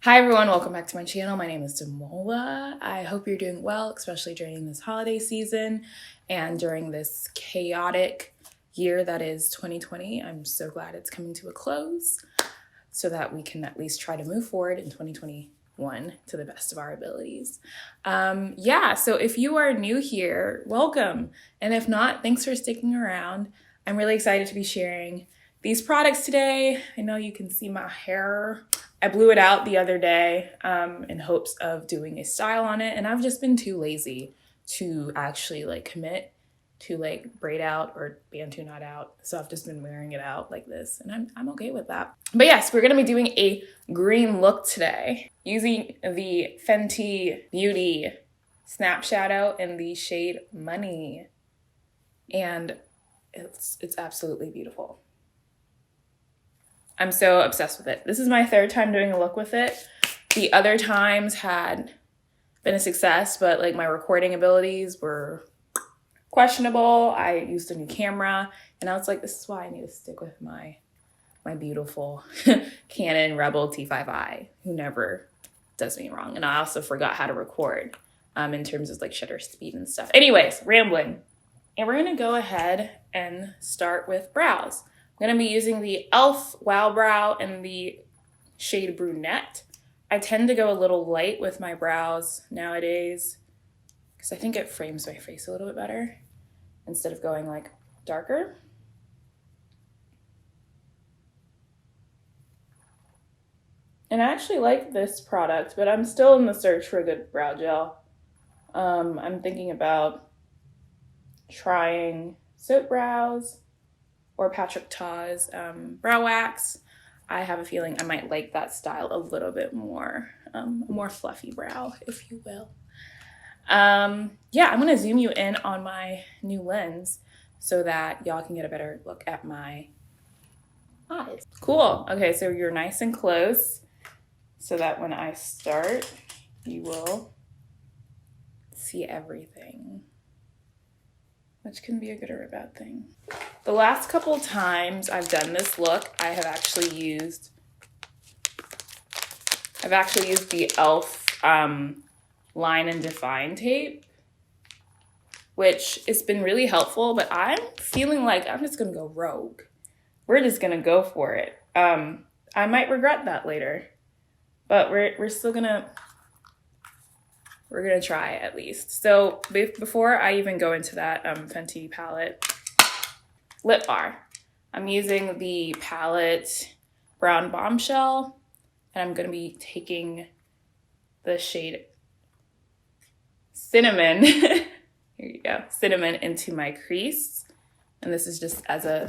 Hi everyone, welcome back to my channel. My name is Damola. I hope you're doing well, especially during this holiday season and during this chaotic year that is 2020. I'm so glad it's coming to a close so that we can at least try to move forward in 2021 to the best of our abilities. So if you are new here, welcome. And if not, thanks for sticking around. I'm really excited to be sharing these products today. I know you can see my hair. I blew it out the other day in hopes of doing a style on it, and I've just been too lazy to actually commit to braid out or bantu knot out. So I've just been wearing it out like this, and I'm okay with that. But yes, we're gonna be doing a green look today using the Fenty Beauty Snap Shadow in the shade Money, and it's absolutely beautiful. I'm so obsessed with it. This is my third time doing a look with it. The other times had been a success, but my recording abilities were questionable. I used a new camera, and I was like, this is why I need to stick with my beautiful Canon Rebel T5i, who never does me wrong. And I also forgot how to record in terms of shutter speed and stuff. Anyways, rambling. And we're gonna go ahead and start with brows. I'm going to be using the e.l.f. Wow Brow in the shade Brunette. I tend to go a little light with my brows nowadays because I think it frames my face a little bit better instead of going darker. And I actually like this product, but I'm still in the search for a good brow gel. I'm thinking about trying Soap Brows or Patrick Ta's brow wax. I have a feeling I might like that style a little bit more, more fluffy brow, if you will. I'm gonna zoom you in on my new lens so that y'all can get a better look at my eyes. Cool, okay, so you're nice and close so that when I start, you will see everything, which can be a good or a bad thing. The last couple times I've done this look, I've actually used the e.l.f. Line and Define tape, which has been really helpful, but I'm feeling like I'm just gonna go rogue. We're just gonna go for it. I might regret that later, but we're still gonna try at least. So before I even go into that Fenty palette, lip bar, I'm using the palette Brown Bombshell, and I'm gonna be taking the shade Cinnamon, here you go, Cinnamon into my crease. And this is just as a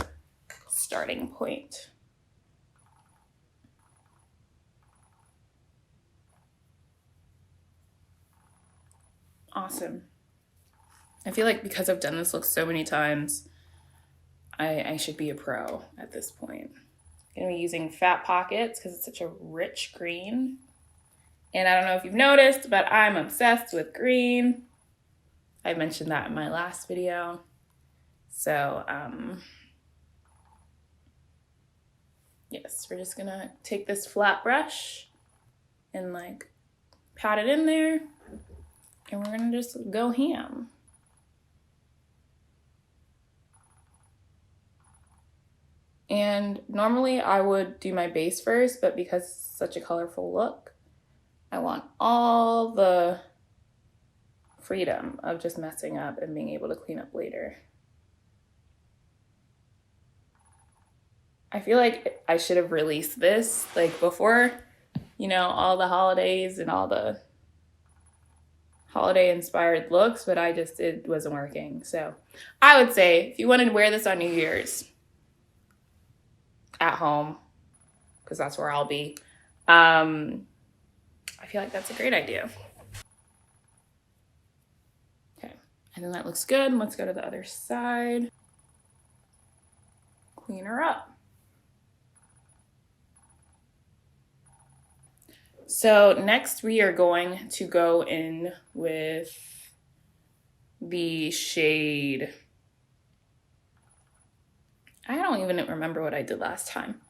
starting point. Awesome. I feel like because I've done this look so many times, I should be a pro at this point. I'm gonna be using Fat Pockets because it's such a rich green. And I don't know if you've noticed, but I'm obsessed with green. I mentioned that in my last video. So, yes, we're just gonna take this flat brush and pat it in there, and we're gonna just go ham. And normally I would do my base first, but because it's such a colorful look, I want all the freedom of just messing up and being able to clean up later. I feel like I should have released this before, all the holidays and all the holiday inspired looks, but it wasn't working. So I would say if you wanted to wear this on New Year's, at home, because that's where I'll be, I feel like that's a great idea. Okay, I think that looks good. Let's go to the other side. Clean her up. So next we are going to go in with the shade, I don't even remember what I did last time.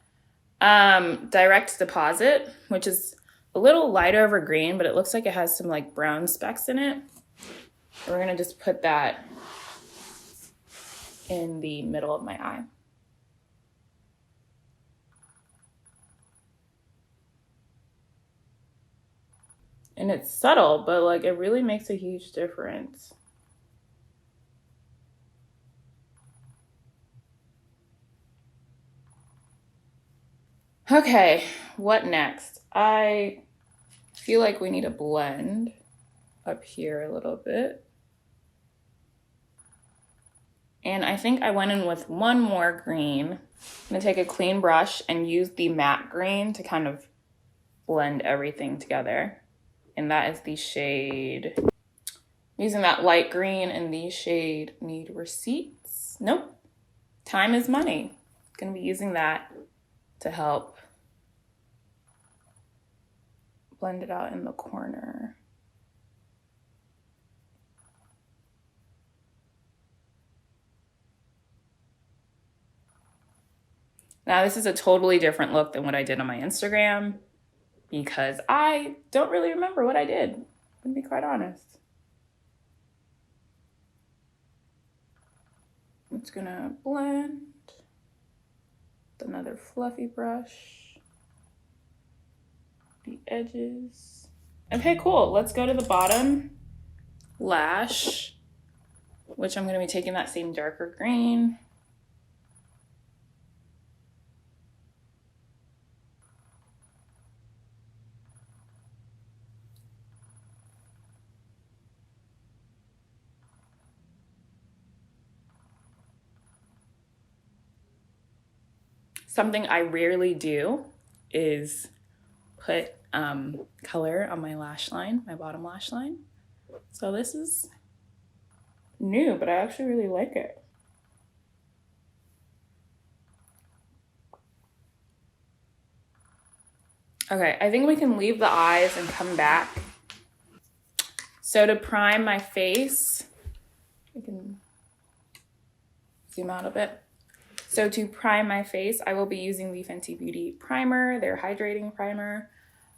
Direct Deposit, which is a little lighter of a green, but it looks like it has some like brown specks in it. We're gonna just put that in the middle of my eye. And it's subtle, but like it really makes a huge difference. Okay, what next? I feel like we need a blend up here a little bit. And I think I went in with one more green. I'm gonna take a clean brush and use the matte green to kind of blend everything together. And that is the shade, using that light green and the shade Need Receipts. Nope, Time is Money. Gonna be using that to help blend it out in the corner. Now this is a totally different look than what I did on my Instagram because I don't really remember what I did, to be quite honest. I'm just gonna blend with another fluffy brush, the edges. Okay, cool. Let's go to the bottom lash, which I'm gonna be taking that same darker green. Something I rarely do is put color on my lash line, my bottom lash line. So this is new, but I actually really like it. Okay, I think we can leave the eyes and come back. So to prime my face, I can zoom out a bit. So to prime my face, I will be using the Fenty Beauty primer, their hydrating primer.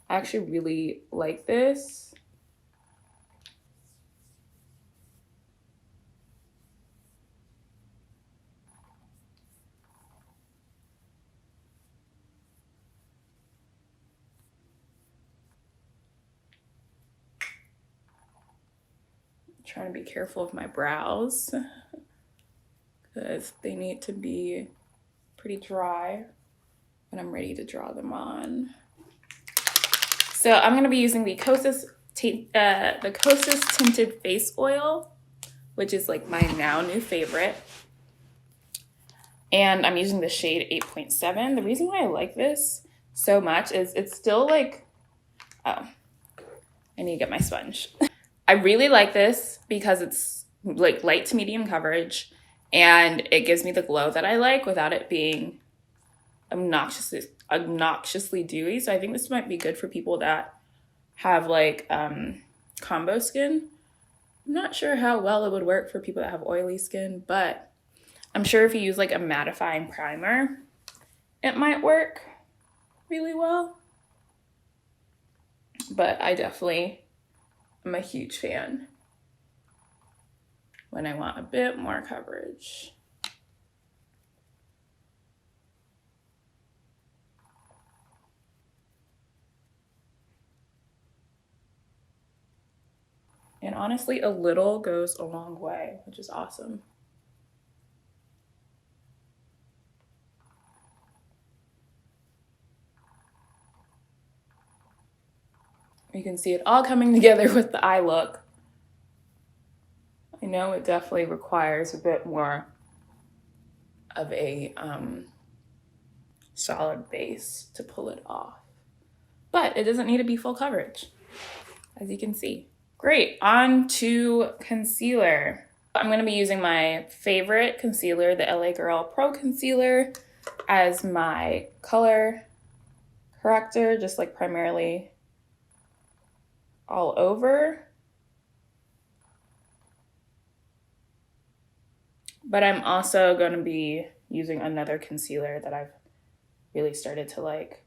I actually really like this. I'm trying to be careful of my brows because they need to be pretty dry when I'm ready to draw them on. So I'm gonna be using the Kosas Tinted Face Oil, which is like my now new favorite. And I'm using the shade 8.7. The reason why I like this so much is it's still like, oh, I need to get my sponge. I really like this because it's like light to medium coverage and it gives me the glow that I like without it being obnoxiously dewy. So I think this might be good for people that have like combo skin. I'm not sure how well it would work for people that have oily skin, but I'm sure if you use like a mattifying primer, it might work really well. But I definitely am a huge fan when I want a bit more coverage. And honestly, a little goes a long way, which is awesome. You can see it all coming together with the eye look. I know it definitely requires a bit more of a solid base to pull it off, but it doesn't need to be full coverage, as you can see. Great, on to concealer. I'm gonna be using my favorite concealer, the LA Girl Pro Concealer, as my color corrector, just like primarily all over. But I'm also going to be using another concealer that I've really started to like.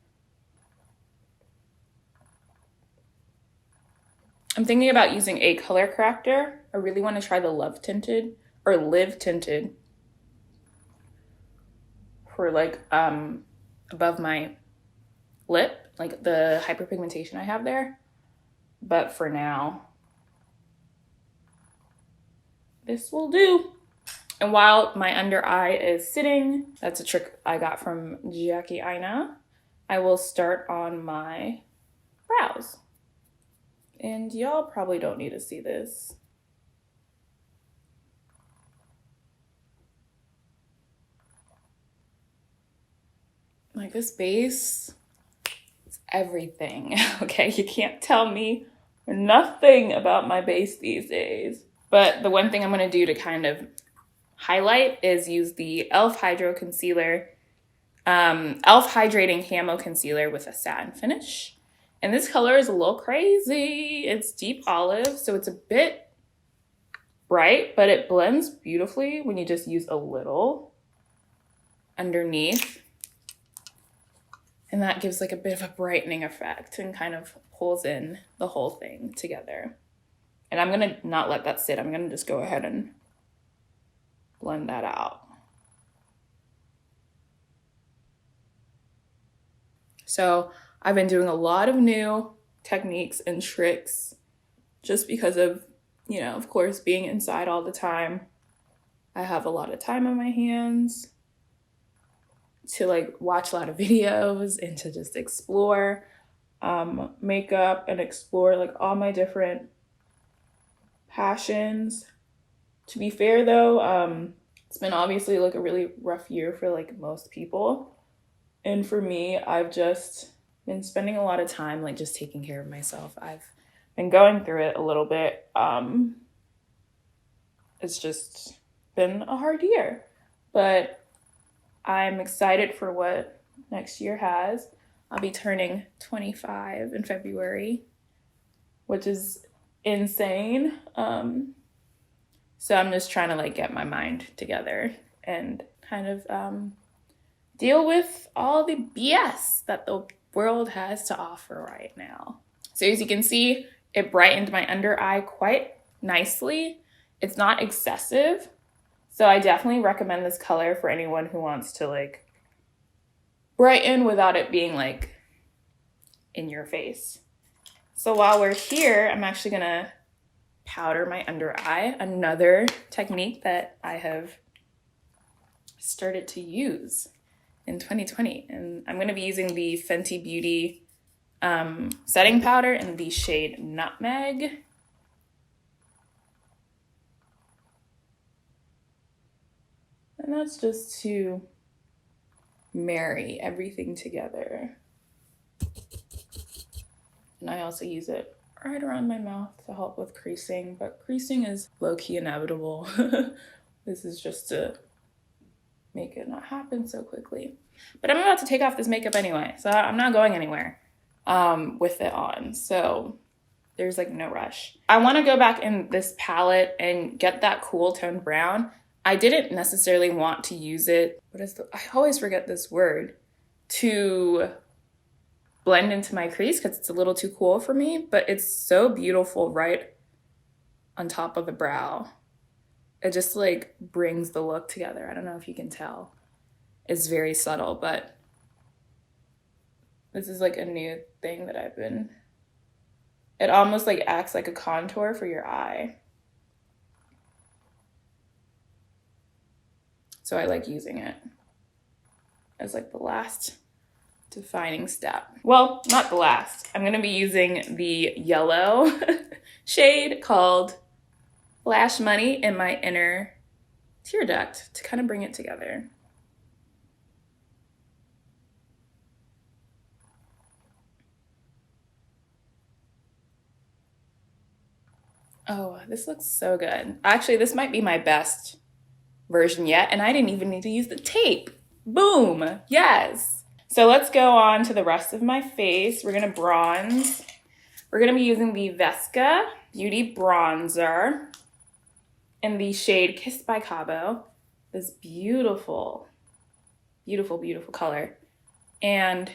I'm thinking about using a color corrector. I really want to try the Live Tinted for like above my lip, like the hyperpigmentation I have there. But for now, this will do. And while my under eye is sitting, that's a trick I got from Jackie Aina, I will start on my brows. And y'all probably don't need to see this. Like this base is everything, okay? You can't tell me nothing about my base these days. But the one thing I'm gonna do to kind of highlight is use the e.l.f. e.l.f. Hydrating Camo Concealer with a satin finish. And this color is a little crazy. It's deep olive, so it's a bit bright, but it blends beautifully when you just use a little underneath. And that gives like a bit of a brightening effect and kind of pulls in the whole thing together. And I'm gonna not let that sit. I'm gonna just go ahead and blend that out. So I've been doing a lot of new techniques and tricks just because of, you know, of course, being inside all the time. I have a lot of time on my hands to like watch a lot of videos and to just explore makeup and explore like all my different passions. To be fair though, it's been obviously like a really rough year for like most people. And for me, I've just been spending a lot of time like just taking care of myself. I've been going through it a little bit. It's just been a hard year, but I'm excited for what next year has. I'll be turning 25 in February, which is insane. So I'm just trying to like get my mind together and kind of deal with all the BS that the world has to offer right now. So as you can see, it brightened my under eye quite nicely. It's not excessive. So I definitely recommend this color for anyone who wants to like brighten without it being like in your face. So while we're here, I'm actually gonna powder my under eye, another technique that I have started to use in 2020. And I'm gonna be using the Fenty Beauty setting powder in the shade Nutmeg. And that's just to marry everything together. And I also use it right around my mouth to help with creasing, but creasing is low-key inevitable. This is just to make it not happen so quickly. But I'm about to take off this makeup anyway, so I'm not going anywhere with it on. So there's like no rush. I want to go back in this palette and get that cool toned brown. I didn't necessarily want to use it, I always forget this word, to blend into my crease because it's a little too cool for me, but it's so beautiful right on top of the brow. It just like brings the look together. I don't know if you can tell. It's very subtle, but this is like a new thing that it almost like acts like a contour for your eye. So I like using it as like the last defining step. Well, not the last. I'm gonna be using the yellow shade called Lash Money in my inner tear duct to kind of bring it together. Oh, this looks so good. Actually, this might be my best version yet, and I didn't even need to use the tape. Boom, yes. So let's go on to the rest of my face. We're gonna bronze. We're gonna be using the Vesca Beauty Bronzer in the shade Kissed by Cabo. This beautiful, beautiful, beautiful color. And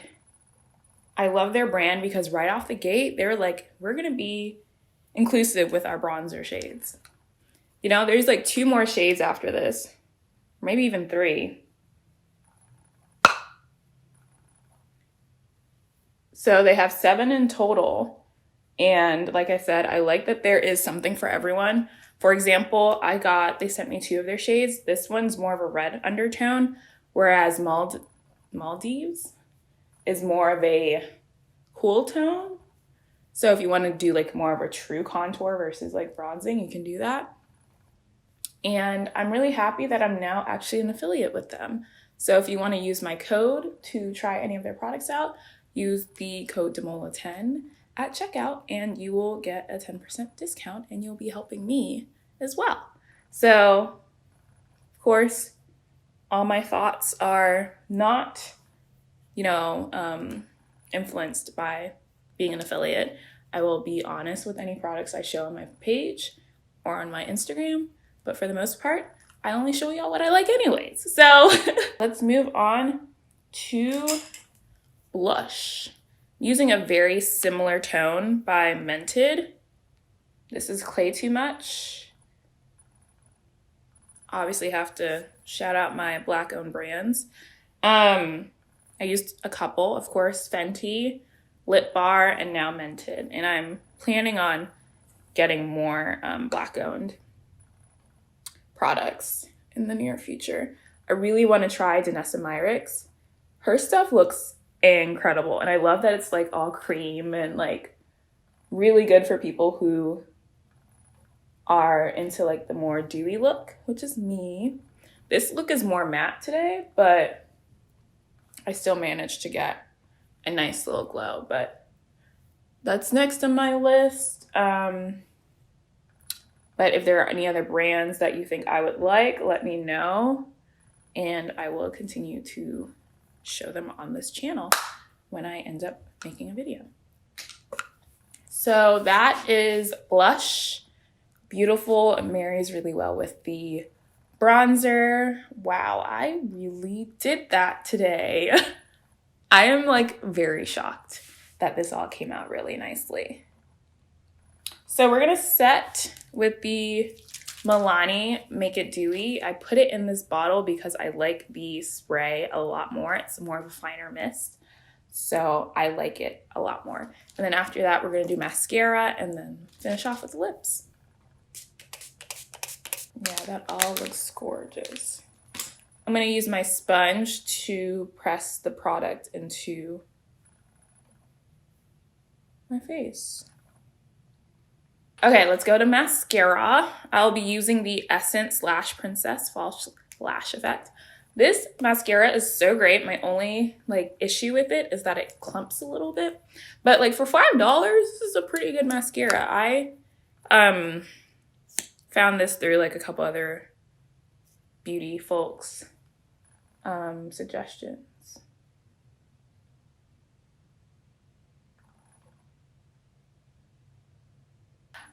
I love their brand because right off the gate, they're like, we're gonna be inclusive with our bronzer shades. You know, there's like 2 more shades after this, maybe even 3. So they have 7 in total. And like I said, I like that there is something for everyone. For example, they sent me 2 of their shades. This one's more of a red undertone, whereas Maldives is more of a cool tone. So if you want to do like more of a true contour versus like bronzing, you can do that. And I'm really happy that I'm now actually an affiliate with them. So if you want to use my code to try any of their products out, use the code Damola10 at checkout and you will get a 10% discount and you'll be helping me as well. So, of course, all my thoughts are not, influenced by being an affiliate. I will be honest with any products I show on my page or on my Instagram, but for the most part, I only show y'all what I like anyways. So let's move on to blush. Using a very similar tone by Mented. This is Clay Too Much. Obviously have to shout out my Black-owned brands. I used a couple, of course, Fenty, Lip Bar, and now Mented. And I'm planning on getting more Black-owned products in the near future. I really want to try Danessa Myricks. Her stuff looks incredible, and I love that it's like all cream and like really good for people who are into like the more dewy look, which is me. This look is more matte today, but I still managed to get a nice little glow, but that's next on my list. But if there are any other brands that you think I would like, let me know, and I will continue to show them on this channel when I end up making a video. So that is blush. Beautiful. It marries really well with the bronzer. Wow, I really did that today. I am like very shocked that this all came out really nicely. So we're gonna set with the Milani Make It Dewy. I put it in this bottle because I like the spray a lot more. It's more of a finer mist, so I like it a lot more. And then after that, we're gonna do mascara and then finish off with the lips. Yeah, that all looks gorgeous. I'm gonna use my sponge to press the product into my face. Okay, let's go to mascara. I'll be using the Essence Lash Princess False Lash Effect. This mascara is so great. My only like issue with it is that it clumps a little bit. But like for $5, this is a pretty good mascara. I found this through like a couple other beauty folks' suggestions.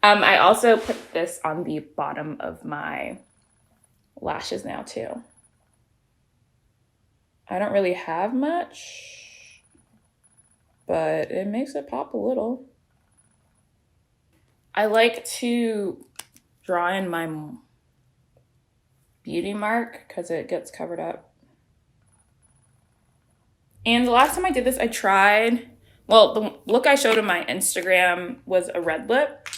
I also put this on the bottom of my lashes now too. I don't really have much, but it makes it pop a little. I like to draw in my beauty mark because it gets covered up. And the last time I did this, I tried, well, the look I showed on my Instagram was a red lip.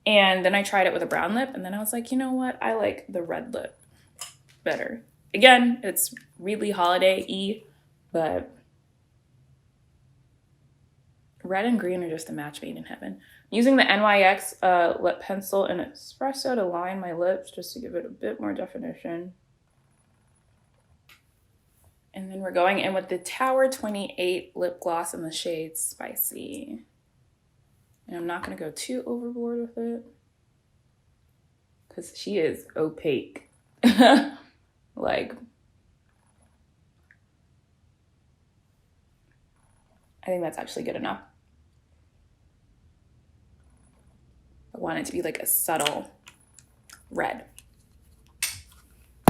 And then I tried it with a brown lip, and then I was like, you know what? I like the red lip better. Again, it's really holiday-y, but red and green are just a match made in heaven. I'm using the NYX Lip Pencil and Espresso to line my lips just to give it a bit more definition. And then we're going in with the Tower 28 lip gloss in the shade Spicy. And I'm not going to go too overboard with it because she is opaque. Like, I think that's actually good enough. I want it to be like a subtle red.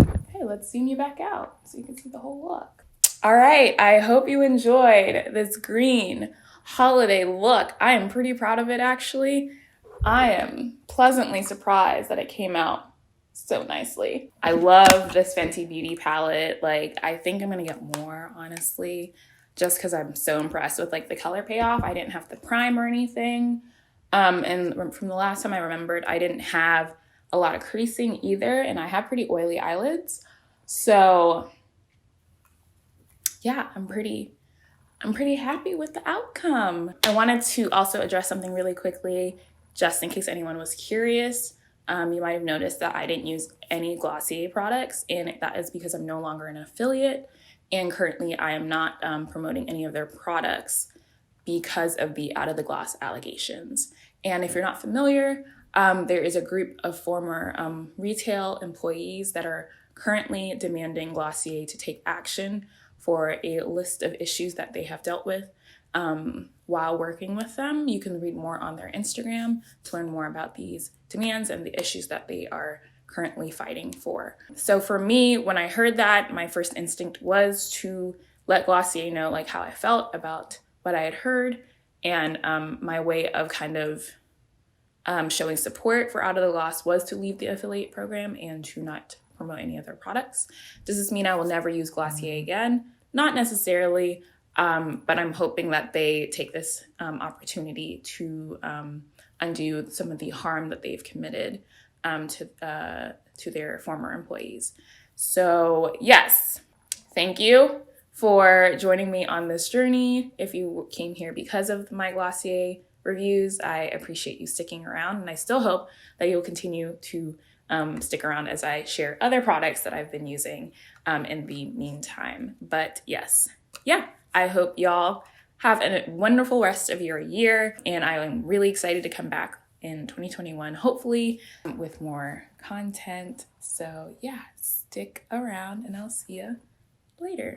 Okay, let's zoom you back out so you can see the whole look. All right, I hope you enjoyed this green holiday look. I am pretty proud of it actually. I am pleasantly surprised that it came out so nicely. I love this Fenty Beauty palette. Like, I think I'm gonna get more, honestly, just because I'm so impressed with like the color payoff. I didn't have to prime or anything. And from the last time I remembered, I didn't have a lot of creasing either, and I have pretty oily eyelids. So yeah, I'm pretty happy with the outcome. I wanted to also address something really quickly, just in case anyone was curious. You might have noticed that I didn't use any Glossier products, and that is because I'm no longer an affiliate, and currently I am not promoting any of their products because of the out of the gloss allegations. And if you're not familiar, there is a group of former retail employees that are currently demanding Glossier to take action for a list of issues that they have dealt with while working with them. You can read more on their Instagram to learn more about these demands and the issues that they are currently fighting for. So for me, when I heard that, my first instinct was to let Glossier know like how I felt about what I had heard, and my way of kind of showing support for Out of the Gloss was to leave the affiliate program and to not promote any of their products. Does this mean I will never use Glossier again? Not necessarily, but I'm hoping that they take this opportunity to undo some of the harm that they've committed to their former employees. So yes, thank you for joining me on this journey. If you came here because of my Glossier reviews, I appreciate you sticking around, and I still hope that you'll continue to stick around as I share other products that I've been using in the meantime. But yes, yeah, I hope y'all have a wonderful rest of your year, and I am really excited to come back in 2021, hopefully with more content. So yeah, stick around and I'll see you later.